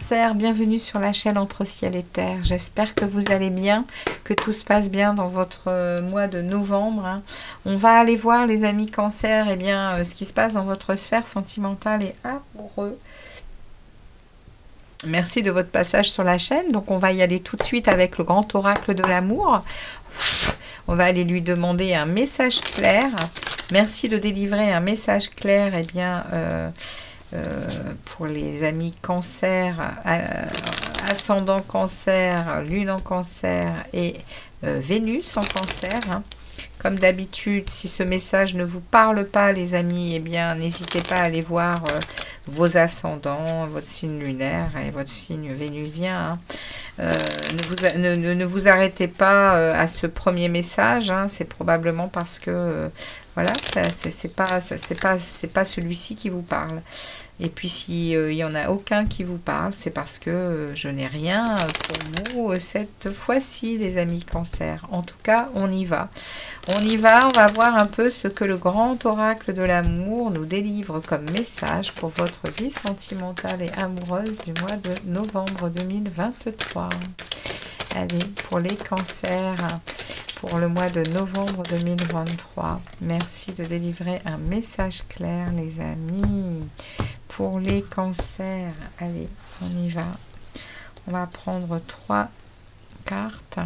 Cancer, bienvenue sur la chaîne Entre Ciel et Terre. J'espère que vous allez bien, que tout se passe bien dans votre mois de novembre. Hein. On va aller voir, les amis Cancer, eh bien, ce qui se passe dans votre sphère sentimentale et amoureuse. Merci de votre passage sur la chaîne. Donc, on va y aller tout de suite avec le grand oracle de l'amour. On va aller lui demander un message clair. Merci de délivrer un message clair, eh bien... pour les amis Cancer, ascendant Cancer, Lune en Cancer et Vénus en Cancer. Hein. Comme d'habitude, si ce message ne vous parle pas, les amis, eh bien, n'hésitez pas à aller voir vos ascendants, votre signe lunaire et votre signe vénusien. Hein. Ne vous arrêtez pas à ce premier message. Hein. C'est probablement parce que voilà, c'est pas celui-ci qui vous parle. Et puis s'il y en a aucun qui vous parle, c'est parce que je n'ai rien pour vous cette fois-ci, les amis Cancer. En tout cas, on y va. On y va, on va voir un peu ce que le grand oracle de l'amour nous délivre comme message pour votre vie sentimentale et amoureuse du mois de novembre 2023. Allez, pour les cancers, pour le mois de novembre 2023. Merci de délivrer un message clair, les amis. Pour les cancers, allez, on y va. On va prendre 3 cartes.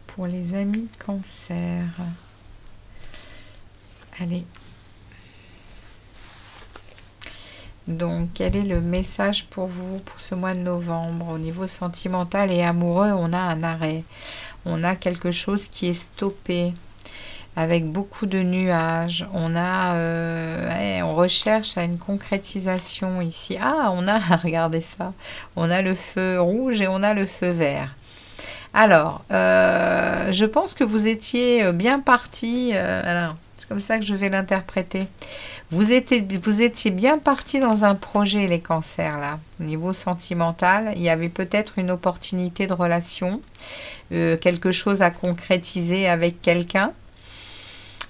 Pour les amis cancer. Allez. Donc, quel est le message pour vous pour ce mois de novembre? Au niveau sentimental et amoureux, on a un arrêt. On a quelque chose qui est stoppé avec beaucoup de nuages. On a, on recherche à une concrétisation ici. Ah, on a, regardez ça. On a le feu rouge et on a le feu vert. Alors, je pense que vous étiez bien parti. Alors, c'est comme ça que je vais l'interpréter. Vous étiez bien parti dans un projet, les cancers, là. Au niveau sentimental, il y avait peut-être une opportunité de relation, quelque chose à concrétiser avec quelqu'un.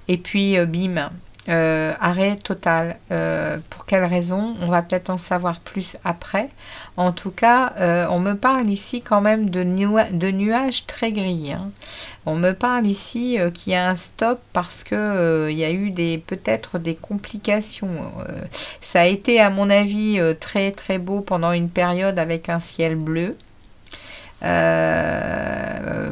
Et puis, bim, arrêt total. Pour quelle raison? On va peut-être en savoir plus après. En tout cas, on me parle ici quand même de nuages très gris. Hein. On me parle ici qu'il y a un stop parce que il y a eu peut-être des complications. Ça a été, à mon avis, très très beau pendant une période avec un ciel bleu.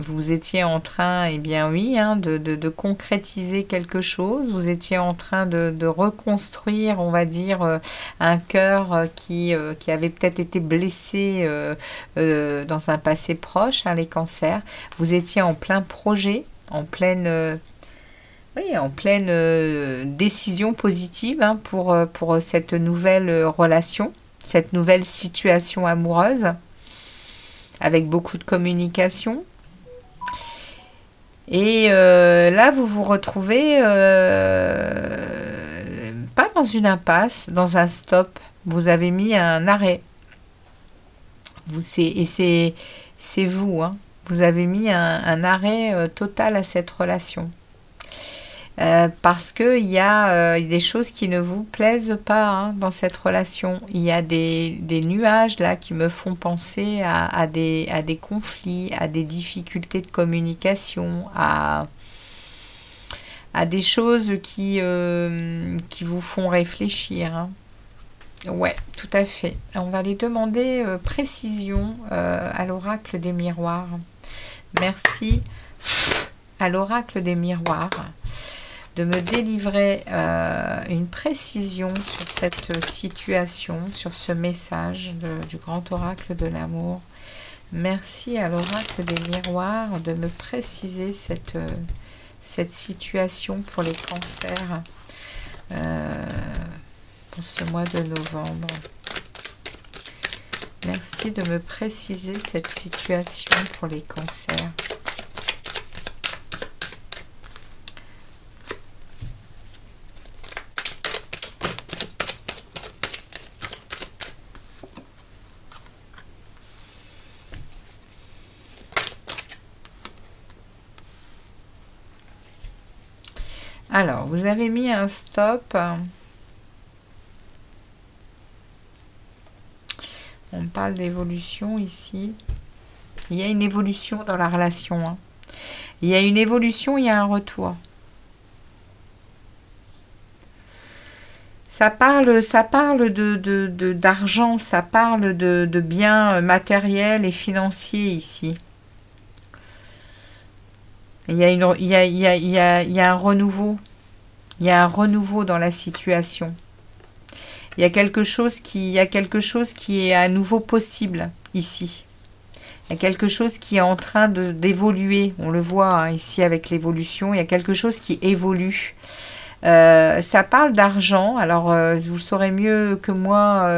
Vous étiez en train, eh bien oui, hein, de concrétiser quelque chose. Vous étiez en train de reconstruire, on va dire, un cœur qui avait peut-être été blessé dans un passé proche, hein, les cancers. Vous étiez en plein projet, en pleine... oui, en pleine décision positive, hein, pour cette nouvelle relation, cette nouvelle situation amoureuse, avec beaucoup de communication. Et là, vous vous retrouvez pas dans une impasse, dans un stop. Vous avez mis un arrêt. C'est vous, hein. Vous avez mis un arrêt total à cette relation. Parce qu'il y a des choses qui ne vous plaisent pas, hein, dans cette relation. Il y a des nuages là qui me font penser à des conflits, à des difficultés de communication, à des choses qui vous font réfléchir. Hein. Ouais, tout à fait. On va aller demander précision à l'oracle des miroirs. Merci à l'oracle des miroirs de me délivrer une précision sur cette situation, sur ce message du grand oracle de l'amour. Merci à l'oracle des miroirs de me préciser cette situation pour les cancers pour ce mois de novembre. Merci de me préciser cette situation pour les cancers. Alors, vous avez mis un stop On parle d'évolution ici. Il y a une évolution dans la relation. Hein. Il y a une évolution, il y a un retour. Ça parle d'argent, ça parle de biens matériels et financiers ici. Il y a un renouveau. Il y a un renouveau dans la situation. Il y a quelque chose qui est à nouveau possible ici. Il y a quelque chose qui est en train d'évoluer. On le voit hein, ici avec l'évolution. Il y a quelque chose qui évolue. Ça parle d'argent. Alors, vous saurez mieux que moi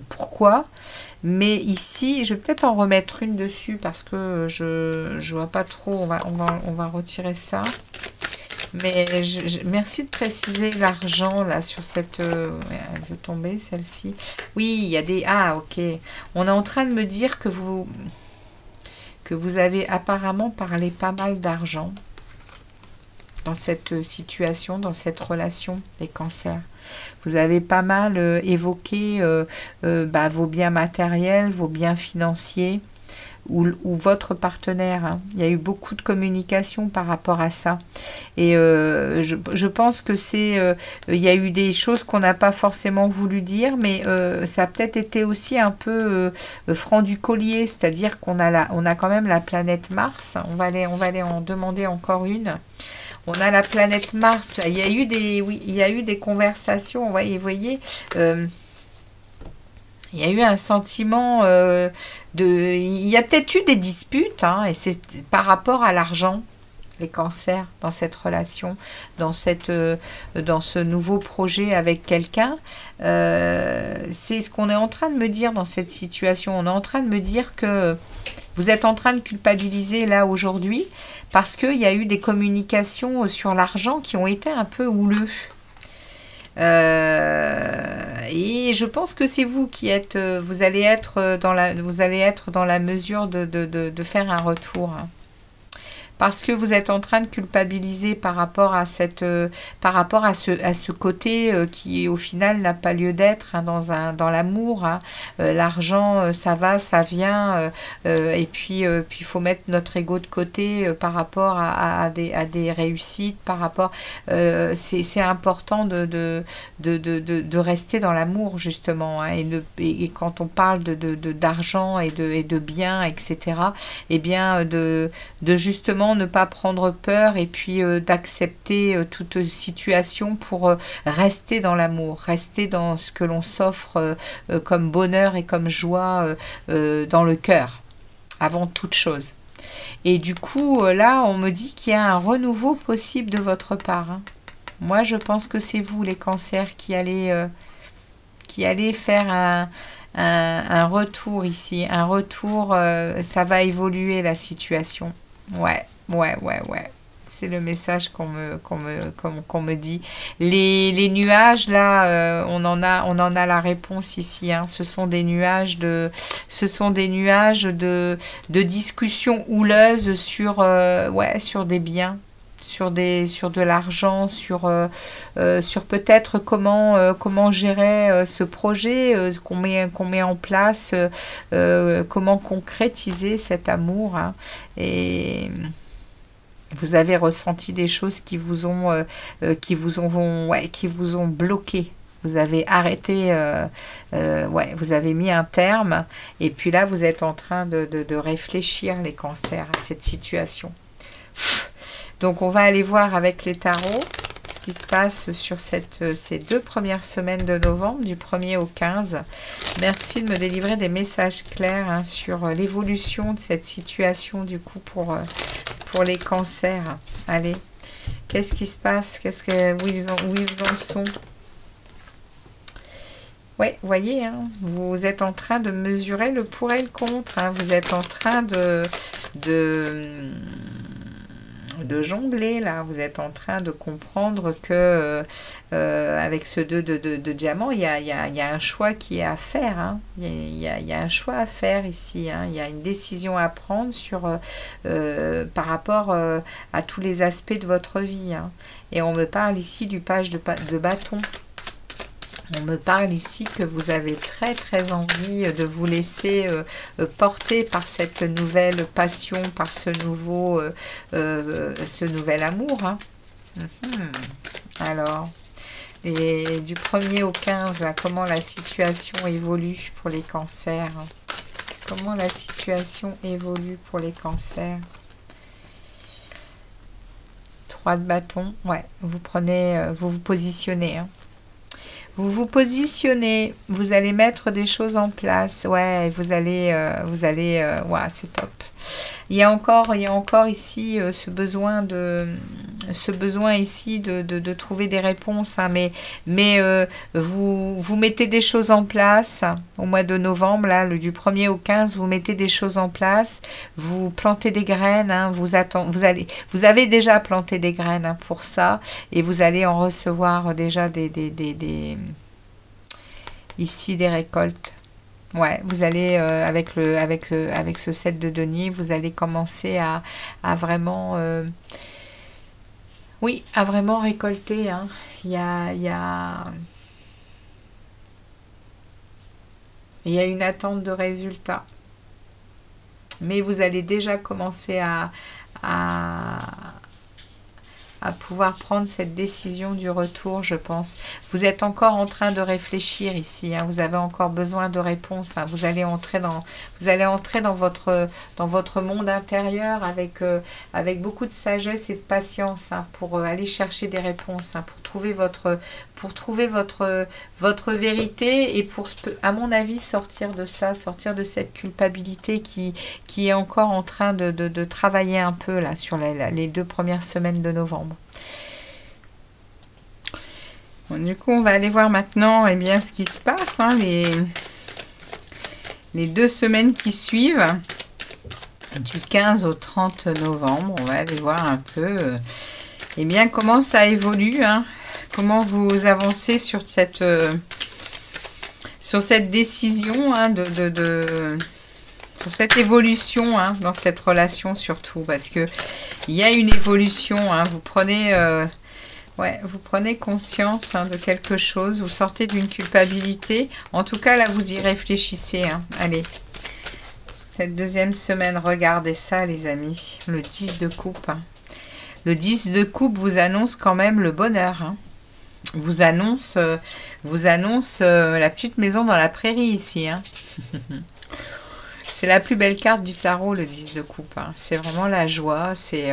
pourquoi. Mais ici, je vais peut-être en remettre une dessus parce que je vois pas trop. On va retirer ça. Mais merci de préciser l'argent là sur cette... elle veut tomber celle-ci. Oui, il y a des... Ah, ok. On est en train de me dire que vous avez apparemment parlé pas mal d'argent dans cette situation, dans cette relation, les cancers. Vous avez pas mal évoqué vos biens matériels, vos biens financiers ou votre partenaire. Hein. Il y a eu beaucoup de communication par rapport à ça. Et je pense que il y a eu des choses qu'on n'a pas forcément voulu dire, mais ça a peut-être été aussi un peu franc du collier, c'est-à-dire qu'on a quand même la planète Mars. On va aller en demander encore une. On a la planète Mars. Là. Il y a eu des conversations. Vous voyez il y a eu un sentiment il y a peut-être eu des disputes, hein, et c'est par rapport à l'argent, les cancers, dans cette relation, dans ce nouveau projet avec quelqu'un. C'est ce qu'on est en train de me dire dans cette situation. On est en train de me dire que vous êtes en train de culpabiliser là aujourd'hui parce qu'il y a eu des communications sur l'argent qui ont été un peu houleux. Et je pense que c'est vous qui êtes, vous allez être dans la mesure de faire un retour. Hein. Parce que vous êtes en train de culpabiliser par rapport à ce côté qui au final n'a pas lieu d'être hein, dans l'amour. Hein. L'argent, ça va, ça vient, et puis il faut mettre notre ego de côté par rapport à des réussites, par rapport. C'est important de rester dans l'amour justement. Hein, et quand on parle d'argent et de biens, etc. Eh bien de justement ne pas prendre peur et puis d'accepter toute situation pour rester dans l'amour, rester dans ce que l'on s'offre comme bonheur et comme joie dans le cœur, avant toute chose. Et du coup, là, on me dit qu'il y a un renouveau possible de votre part. Hein. Moi, je pense que c'est vous, les cancers, qui allez faire un retour ici. Un retour, ça va évoluer la situation. Ouais. C'est le message qu'on me dit. Les nuages, là, on en a la réponse ici. Hein. Ce sont des nuages de discussions houleuses sur des biens. Sur de l'argent, sur peut-être comment gérer ce projet qu'on met en place, comment concrétiser cet amour. Hein. Et vous avez ressenti des choses qui vous ont bloqué. Vous avez arrêté, vous avez mis un terme. Et puis là, vous êtes en train de réfléchir, les cancers, à cette situation. Donc, on va aller voir avec les tarots ce qui se passe sur ces 2 premières semaines de novembre, du 1er au 15. Merci de me délivrer des messages clairs hein, sur l'évolution de cette situation, du coup, pour les cancers. Allez, qu'est-ce qui se passe? Où ils en sont? Oui, vous voyez, hein, vous êtes en train de mesurer le pour et le contre. Hein, vous êtes en train de jongler là, vous êtes en train de comprendre que avec ce 2 de diamant, il y a un choix qui est à faire. Hein. Il y a un choix à faire ici. Hein. Il y a une décision à prendre par rapport à tous les aspects de votre vie. Hein. Et on me parle ici du page de bâton. On me parle ici que vous avez très très envie de vous laisser porter par cette nouvelle passion, par ce nouvel amour. Hein. Alors, et du 1er au 15, là, comment la situation évolue pour les cancers? Comment la situation évolue pour les cancers? 3 de bâton, ouais, vous prenez, vous vous positionnez, hein. Vous vous positionnez, vous allez mettre des choses en place, ouais, vous allez, ouais, c'est top. Il y a encore ici ce besoin ici de trouver des réponses, hein, mais vous mettez des choses en place au mois de novembre, là, du 1er au 15, vous mettez des choses en place, vous plantez des graines, hein, vous avez déjà planté des graines, hein, pour ça, et vous allez en recevoir déjà ici des récoltes. Ouais, vous allez, avec ce 7 de denier, vous allez commencer à vraiment, oui, à vraiment récolter, hein. Il y a une attente de résultats. Mais vous allez déjà commencer à pouvoir prendre cette décision du retour, je pense. Vous êtes encore en train de réfléchir ici, hein, vous avez encore besoin de réponses, hein, vous allez entrer dans votre monde intérieur avec beaucoup de sagesse et de patience, hein, pour aller chercher des réponses, hein, pour trouver votre vérité et pour, à mon avis, sortir de cette culpabilité qui est encore en train de travailler un peu là sur les 2 premières semaines de novembre. Bon, du coup, on va aller voir maintenant, eh bien, ce qui se passe, hein, les 2 semaines qui suivent, du 15 au 30 novembre. On va aller voir un peu, eh bien, comment ça évolue, hein, comment vous avancez sur cette décision, hein, sur cette évolution, hein, dans cette relation surtout, parce que il y a une évolution, hein, vous prenez conscience, hein, de quelque chose, vous sortez d'une culpabilité, en tout cas là vous y réfléchissez, hein. Allez, cette 2e semaine, regardez ça les amis, le 10 de coupe, hein. Le 10 de coupe vous annonce quand même le bonheur, hein. Vous annonce la petite maison dans la prairie ici, hein. C'est la plus belle carte du tarot, le 10 de coupe, hein. C'est vraiment la joie, c'est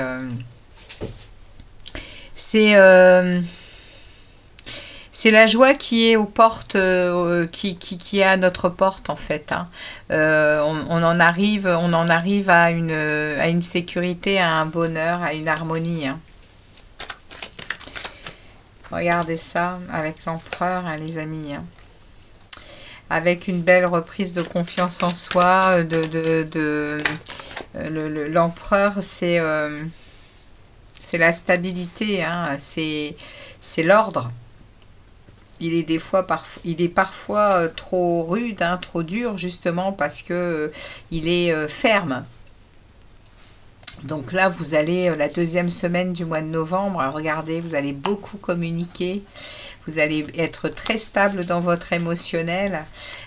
la joie qui est aux portes, qui est à notre porte en fait, hein. On en arrive à une sécurité, à un bonheur, à une harmonie, hein. Regardez ça avec l'empereur, hein, les amis, hein. Avec une belle reprise de confiance en soi, l'empereur, c'est la stabilité, hein, c'est l'ordre. Il est parfois trop rude, hein, trop dur, justement parce que il est ferme. Donc là, vous allez, la 2e semaine du mois de novembre, regardez, vous allez beaucoup communiquer. Vous allez être très stable dans votre émotionnel.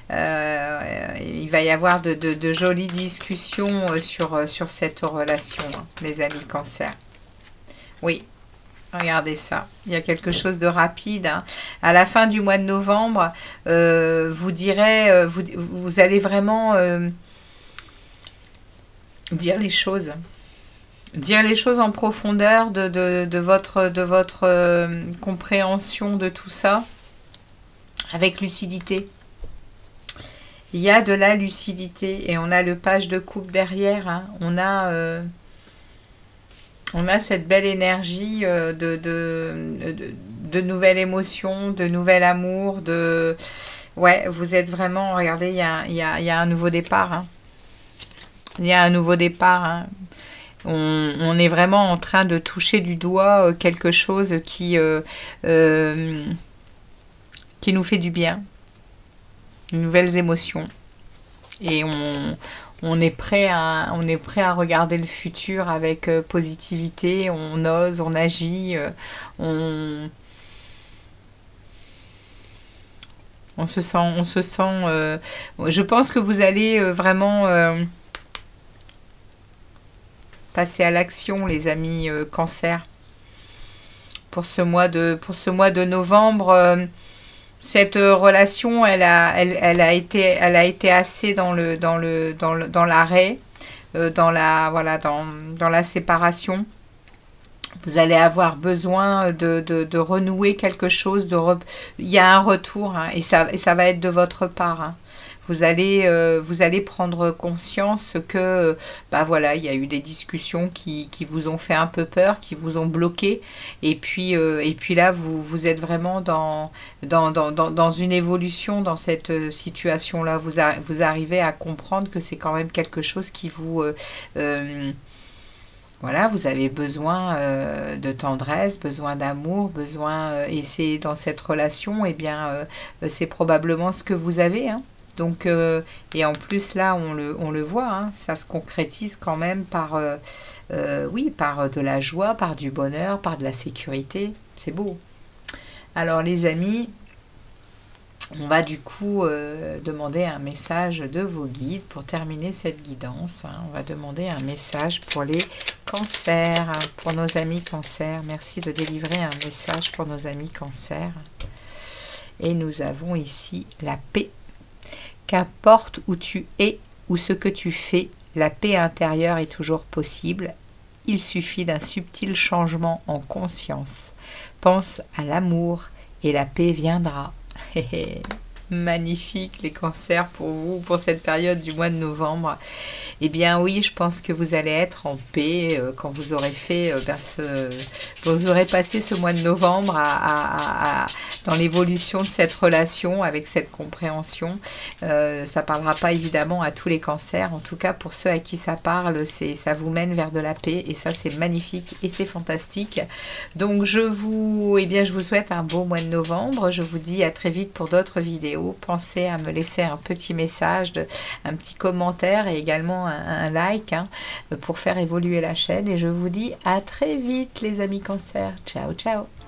Il va y avoir de jolies discussions sur cette relation, hein, les amis cancer. Oui, regardez ça. Il y a quelque chose de rapide, hein. À la fin du mois de novembre, vous direz, vous allez vraiment dire les choses. Dire les choses en profondeur de votre compréhension de tout ça, avec lucidité. Il y a de la lucidité et on a le page de coupe derrière, hein. On a cette belle énergie de nouvelles émotions, de nouvel amour, ouais, vous êtes vraiment, regardez, il y a un nouveau départ, hein. Il y a un nouveau départ, hein. On est vraiment en train de toucher du doigt quelque chose qui nous fait du bien, de nouvelles émotions. Et on est prêt à regarder le futur avec positivité, on ose, on agit, On se sent, je pense que vous allez vraiment passer à l'action, les amis Cancer. Pour ce mois de novembre, cette relation, elle a été assez dans l'arrêt, dans la séparation. Vous allez avoir besoin de renouer quelque chose, il y a un retour, hein, et ça va être de votre part, hein. Vous allez prendre conscience que, bah voilà, il y a eu des discussions qui vous ont fait un peu peur, qui vous ont bloqué, et puis là, vous êtes vraiment dans une évolution dans cette situation-là. Vous arrivez à comprendre que c'est quand même quelque chose qui vous... voilà, vous avez besoin de tendresse, besoin d'amour, et c'est dans cette relation, eh bien, c'est probablement ce que vous avez, hein. Donc, et en plus là, on le voit, hein, ça se concrétise quand même par, oui, par de la joie, par du bonheur, par de la sécurité. C'est beau. Alors les amis, on va du coup demander un message de vos guides pour terminer cette guidance, hein. On va demander un message pour les cancers, hein, pour nos amis cancers. Merci de délivrer un message pour nos amis cancers. Et nous avons ici la paix. Qu'importe où tu es ou ce que tu fais, la paix intérieure est toujours possible. Il suffit d'un subtil changement en conscience. Pense à l'amour et la paix viendra. Magnifique les cancers pour vous, pour cette période du mois de novembre. Eh bien oui, je pense que vous allez être en paix quand vous aurez fait, vous aurez passé ce mois de novembre dans l'évolution de cette relation avec cette compréhension. Ça parlera pas évidemment à tous les cancers, en tout cas pour ceux à qui ça parle, ça vous mène vers de la paix et ça c'est magnifique et c'est fantastique. Donc je vous souhaite un beau mois de novembre. Je vous dis à très vite pour d'autres vidéos. Pensez à me laisser un petit message, un petit commentaire et également un like, hein, pour faire évoluer la chaîne. Et je vous dis à très vite les amis cancers. Ciao, ciao.